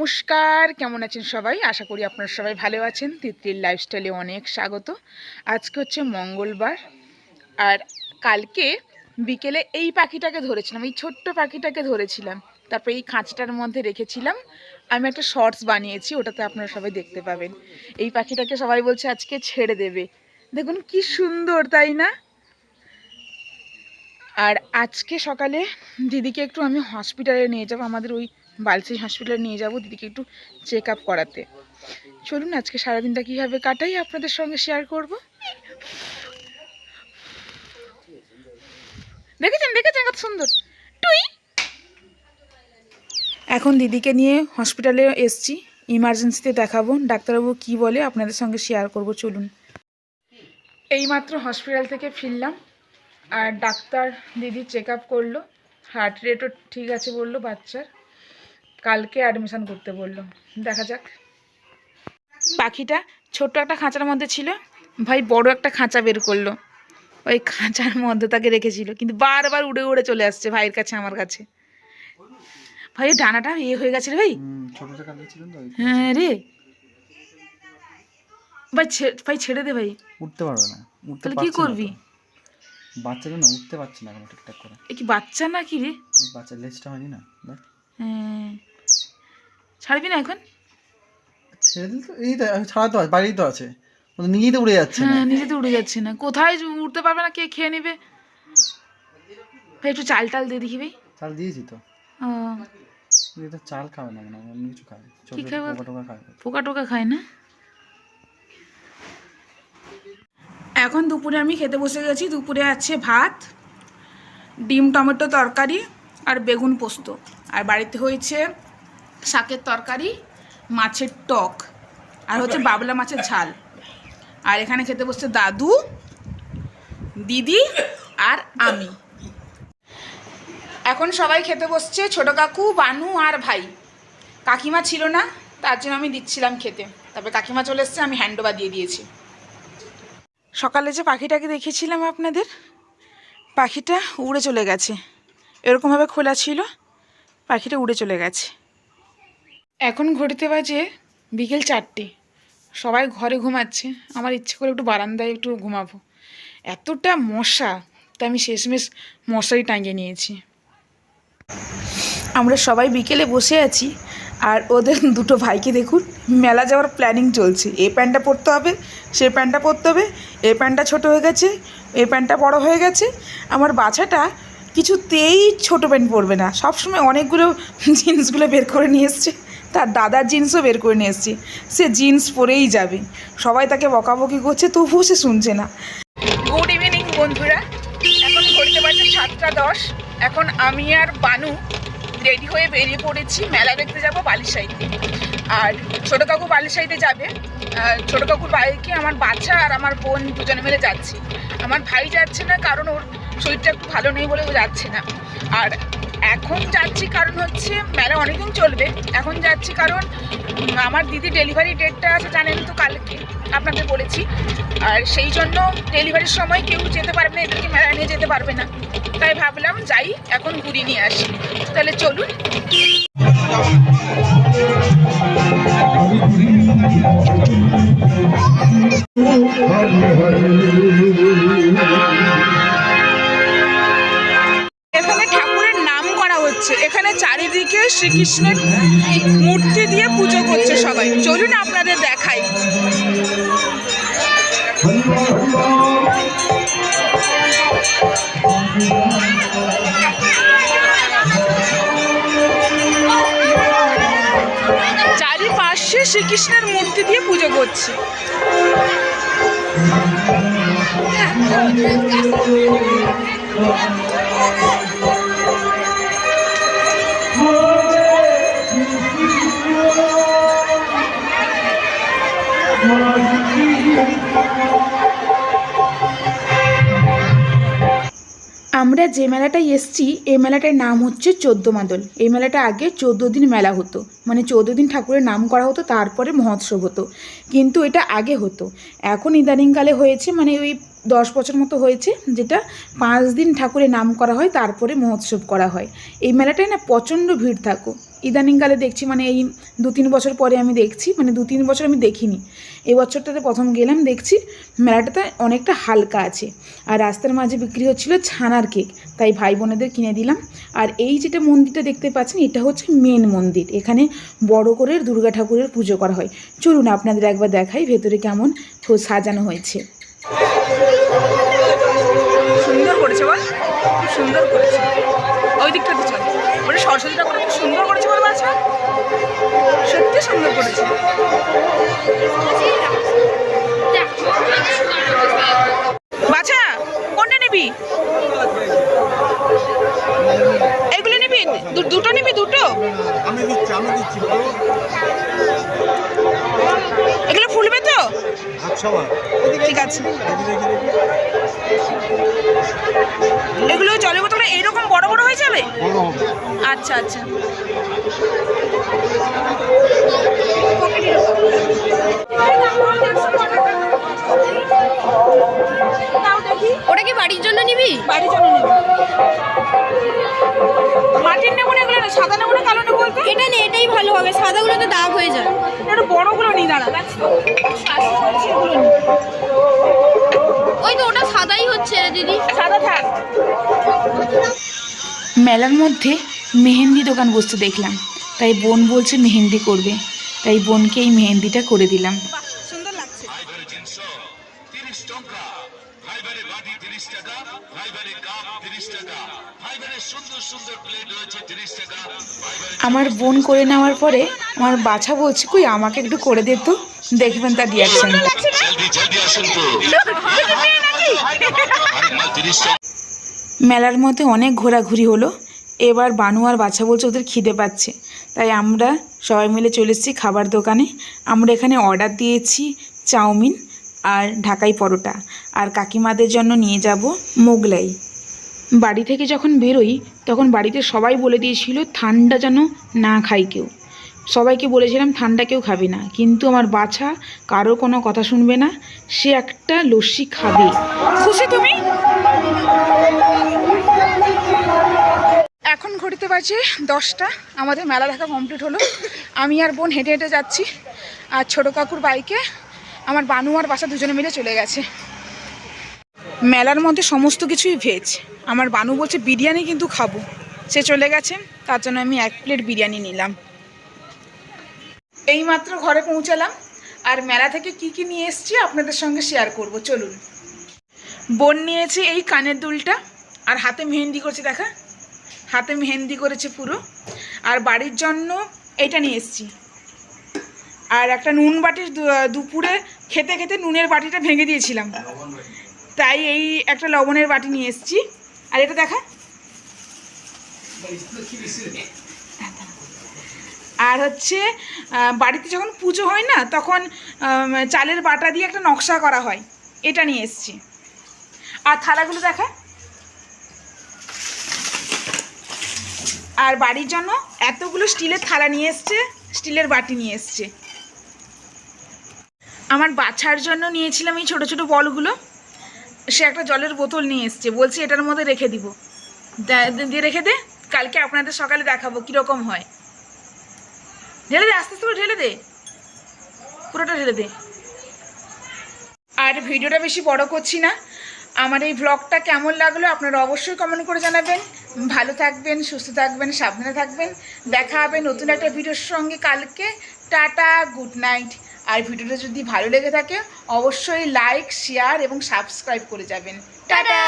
নমস্কার, কেমন আছেন সবাই? আশা করি আপনারা সবাই ভালো আছেন। তিতলির লাইফস্টাইলে অনেক স্বাগত। আজকে হচ্ছে মঙ্গলবার, আর কালকে বিকেলে এই পাখিটাকে ধরেছিলাম, এই ছোট্ট পাখিটাকে ধরেছিলাম। তারপর এই খাঁচটার মধ্যে রেখেছিলাম। আমি একটা শর্টস বানিয়েছি, ওটাতে আপনারা সবাই দেখতে পাবেন। এই পাখিটাকে সবাই বলছে আজকে ছেড়ে দেবে। দেখুন কি সুন্দর, তাই না? আর আজকে সকালে দিদিকে একটু আমি হসপিটালে নিয়ে যাবো, আমাদের ওই বালসি হসপিটালে নিয়ে যাব দিদিকে একটু চেক আপ করাতে। চলুন আজকে সারাদিনটা কীভাবে কাটাই আপনাদের সঙ্গে শেয়ার করব। দেখেছেন দেখেছেন কত সুন্দর টুই। এখন দিদিকে নিয়ে হসপিটালে এসছি, ইমার্জেন্সিতে দেখাবো। ডাক্তারবাবু কি বলে আপনাদের সঙ্গে শেয়ার করব। চলুন। এইমাত্র হসপিটাল থেকে ফিরলাম, আর ডাক্তার দিদি চেক আপ করলো, হার্ট রেটও ঠিক আছে বললো বাচ্চার। কালকে অ্যাডমিশন করতে বললো, দেখা যাক। পাখিটা ছোট্ট একটা খাঁচার মধ্যে ছিল, ভাই বড় একটা খাঁচা বের করলো। ওই খাঁচার মধ্যে তাকে রেখেছিল, কিন্তু বারবার উড়ে উড়ে চলে আসছে ভাইয়ের কাছে, আমার কাছে। ভাই ডানাটা হয়ে গেছে রে ভাই। হ্যাঁ রে ভাই, ভাই ছেড়ে দে ভাই। উঠতে পারবে না, উঠতে তাহলে কি করবি? বাচ্চাটা না উঠতে পারছে না এখন ঠিকঠাক করে। এ কি বাচ্চা না কি রে? বাচ্চার লেজটা হয়নি না। হ্যাঁ, ছাড়বি না এখন? ছেড়ে দিল তো, এই তো ছাড়া তো বাইরেই তো আছে, নিজেই তো উড়ে যাচ্ছে না। হ্যাঁ, নিজে তো উড়ে যাচ্ছে না, কোথায় উঠতে পারবে না, কে খেয়ে নেবে। ভাই একটু চাল টাল দিয়ে দেখি ভাই। চাল দিয়েছি তো। ও, তো চাল খাবে না, মানে অন্য কিছু খাবে। কি খাবে? পোকা টোকা খাবে। পোকা টোকা খায় না। এখন দুপুরে আমি খেতে বসে গেছি। দুপুরে আছে ভাত, ডিম টমেটো তরকারি আর বেগুন পোস্ত, আর বাড়িতে হয়েছে শাকের তরকারি, মাছের টক, আর হচ্ছে বাবলা মাছের ঝাল। আর এখানে খেতে বসছে দাদু, দিদি আর আমি। এখন সবাই খেতে বসছে, ছোট কাকু, বানু আর ভাই। কাকিমা ছিল না, তার জন্য আমি দিচ্ছিলাম খেতে। তারপরে কাকিমা চলে এসছে, আমি হ্যান্ডওভার দিয়ে দিয়েছি। সকালে যে পাখিটাকে দেখেছিলাম আপনাদের, পাখিটা উড়ে চলে গেছে। এরকমভাবে খোলা ছিল, পাখিটা উড়ে চলে গেছে। এখন ঘড়িতে বাজে বিকেল 4টে, সবাই ঘরে ঘুমাচ্ছে। আমার ইচ্ছে করে একটু বারান্দায় একটু ঘুমাবো। এতটা মশা, তাই আমি শেষমেশ মশারি টাঙিয়ে নিয়েছি। আমরা সবাই বিকেলে বসে আছি, আর ওদের দুটো ভাইকে দেখুন, মেলা যাওয়ার প্ল্যানিং চলছে। এই প্যান্টটা পরতে হবে, সেই প্যান্টটা পরতে হবে, এই প্যান্টটা ছোটো হয়ে গেছে, এই প্যান্টটা বড় হয়ে গেছে। আমার বাচ্চাটা কিছুতেই ছোটো প্যান্ট পরবে না, সবসময় অনেকগুলো জিন্সগুলো বের করে নিয়ে এসছে। তার দাদার জিন্সও বের করে নিয়ে এসছে, সে জিন্স পরেই যাবে। সবাই তাকে বকাবকি করছে, তবুও সে শুনছে না। গুড ইভিনিং বন্ধুরা, এখন ঘড়িতে বাজে 7:10। এখন আমি আর বানু রেডি হয়ে বেরিয়ে পড়েছি, মেলা দেখতে যাব বালিশাইতে। আর ছোটো কাকু বালিশাইতে যাবে। ছোটো কাকুর বাইকে আমার বাচ্চা আর আমার বোন দুজনে মিলে যাচ্ছি। আমার ভাই যাচ্ছে না, কারণ ওর শরীরটা একটু ভালো নেই বলে ও যাচ্ছে না। আর এখন যাচ্ছি কারণ হচ্ছে মেলা অনেকদিন চলবে। এখন যাচ্ছি কারণ আমার দিদি ডেলিভারি ডেটটা আছে, জানেন তো, কালকে আপনাদের বলেছি। আর সেই জন্য ডেলিভারির সময় কেউ যেতে পারবে না, এদেরকে মেলা নিয়ে যেতে পারবে না। তাই ভাবলাম যাই, এখন ঘুরিয়ে নিয়ে আসি। তাহলে চলুন। এখানে ঠাকুরের নাম করা হচ্ছে, এখানে চারিদিকে শ্রীকৃষ্ণের মূর্তি দিয়ে পুজো করছে সবাই। চলুন আপনাদের দেখাই। চারিপাশে শ্রীকৃষ্ণের মূর্তি দিয়ে পুজো করছে। আমরা যে মেলাটায় এসছি, এই মেলাটার নাম হচ্ছে 14 মাদল। এই মেলাটা আগে 14 দিন মেলা হতো, মানে 14 দিন ঠাকুরের নাম করা হতো, তারপরে মহোৎসব হতো। কিন্তু এটা আগে হতো, এখন ইদানিংকালে হয়েছে, মানে ওই 10 বছর মতো হয়েছে, যেটা 5 দিন ঠাকুরের নাম করা হয়, তারপরে মহোৎসব করা হয়। এই মেলাটায় না প্রচণ্ড ভিড় থাকো। ইদানিংকালে দেখছি, মানে এই 2-3 বছর পরে আমি দেখছি, মানে 2-3 বছর আমি দেখিনি, এই বছরটাতে প্রথম গেলাম, দেখছি মেলাটাতে অনেকটা হালকা আছে। আর রাস্তার মাঝে বিক্রি হচ্ছিলো ছানার কেক, তাই ভাই বোনেদের কিনে দিলাম। আর এই যেটা মন্দিরটা দেখতে পাচ্ছেন, এটা হচ্ছে মেন মন্দির। এখানে বড় করে দুর্গা ঠাকুরের পুজো করা হয়। চলুন আপনাদের একবার দেখাই ভেতরে কেমন সাজানো হয়েছে। সুন্দর করেছে বল, সুন্দর করেছে। ওই দিকটাতে চল, ওটা সরস্বতী ঠাকুর খুব সুন্দর করেছে বল বাচ্চা, সত্যি সুন্দর করেছে। বাচ্চা কোনটা নিবি? এগুলো নিবি? দুটো নিবি? দুটো আমি দিচ্ছি এগুলো ফুলবে তো? আচ্ছা ঠিক আছে। এগুলো জলের বোতলে এইরকম বড় বড় হয়ে যাবে? আচ্ছা আচ্ছা। ওটা কি বাড়ির জন্য নিবি? বাড়ির জন্য নেব। মাটির নেব না, এগুলো না, সাদা নেব না, কালো নেব বলতো? এটা নে, এটাই ভালো হবে, সাদাগুলো তো দাগ হয়ে যায়। একটু বড়গুলো নিই, দাঁড়া। ওই তো ওটা সাদাই হচ্ছে দিদি। সাদা থাক। মেলার মধ্যে মেহেন্দি দোকান বসতে দেখলাম, তাই বোন বলছে মেহেন্দি করবে, তাই বোনকে এই মেহেন্দিটা করে দিলাম। সুন্দর লাগছে। আমার বোন করে নেওয়ার পরে আমার বাছা বলছে, কই আমাকে একটু করে দে তো, দেখবেন তার রিয়াকশনটা। মেলার মধ্যে অনেক ঘোরাঘুরি হলো। এবার বানু আর বাছা বলছে ওদের খিদে পাচ্ছে, তাই আমরা সবাই মিলে চলে এসেছি খাবার দোকানে। আমরা এখানে অর্ডার দিয়েছি চাউমিন আর ঢাকাই পরোটা, আর কাকিমাদের জন্য নিয়ে যাব মোগলাই। বাড়ি থেকে যখন বেরোই তখন বাড়িতে সবাই বলে দিয়েছিল ঠান্ডা যেন না খাই কেউ। সবাইকে বলেছিলাম ঠান্ডা কেউ খাবে না, কিন্তু আমার বাছা কারো কোনো কথা শুনবে না, সে একটা লস্যি খাবে। খুশি তুমি? এখন ঘড়িতে বাজে 10টা। আমাদের মেলা দেখা কমপ্লিট হলো। আমি আর বোন হেঁটে হেঁটে যাচ্ছি, আর ছোটো কাকুর বাইকে আমার বানু আর বাসা দুজনে মিলে চলে গেছে। মেলার মধ্যে সমস্ত কিছুই ভেজ। আমার বানু বলছে বিরিয়ানি কিন্তু খাবো, সে চলে গেছে, তার জন্য আমি 1 প্লেট বিরিয়ানি নিলাম। এইমাত্র ঘরে পৌঁছালাম, আর মেলা থেকে কি কি নিয়ে এসেছি আপনাদের সঙ্গে শেয়ার করব। চলুন। বোন নিয়েছে এই কানের দুলটা, আর হাতে মেহেন্দি করেছে, দেখা, হাতে মেহেন্দি করেছে পুরো। আর বাড়ির জন্য এইটা নিয়ে এসেছি, আর একটা নুন বাটি, দুপুরে খেতে খেতে নুনের বাটিটা ভেঙে দিয়েছিলাম, তাই এই একটা লবণের বাটি নিয়ে এসেছি। আর এটা দেখা, আর হচ্ছে বাড়িতে যখন পুজো হয় না, তখন চালের বাটা দিয়ে একটা নকশা করা হয়, এটা নিয়ে এসেছি। আর থালাগুলো দেখা। আর বাড়ির জন্য এতগুলো স্টিলের থালা নিয়ে এসছে, স্টিলের বাটি নিয়ে এসছে। আমার বাছার জন্য নিয়েছিলাম এই ছোটো ছোটো বলগুলো, সে একটা জলের বোতল নিয়ে এসছে, বলছে এটার মধ্যে রেখে দিব, দিয়ে রেখে দে, কালকে আপনাদের সকালে দেখাবো কীরকম হয়। ঢেলে দে, আস্তে আস্তে করে ঢেলে দে, পুরোটা ঢেলে দে। আর ভিডিওটা বেশি বড় করছি না। আমার এই ব্লগটা কেমন লাগলো আপনারা অবশ্যই কমেন্ট করে জানাবেন। ভালো থাকবেন, সুস্থ থাকবেন, সাবধানে থাকবেন। দেখা হবে নতুন একটা ভিডিওর সঙ্গে কালকে। Tata, good night. আর ভিডিওটা যদি ভালো লেগে থাকে অবশ্যই লাইক, শেয়ার এবং সাবস্ক্রাইব করে যাবেন। টাটা।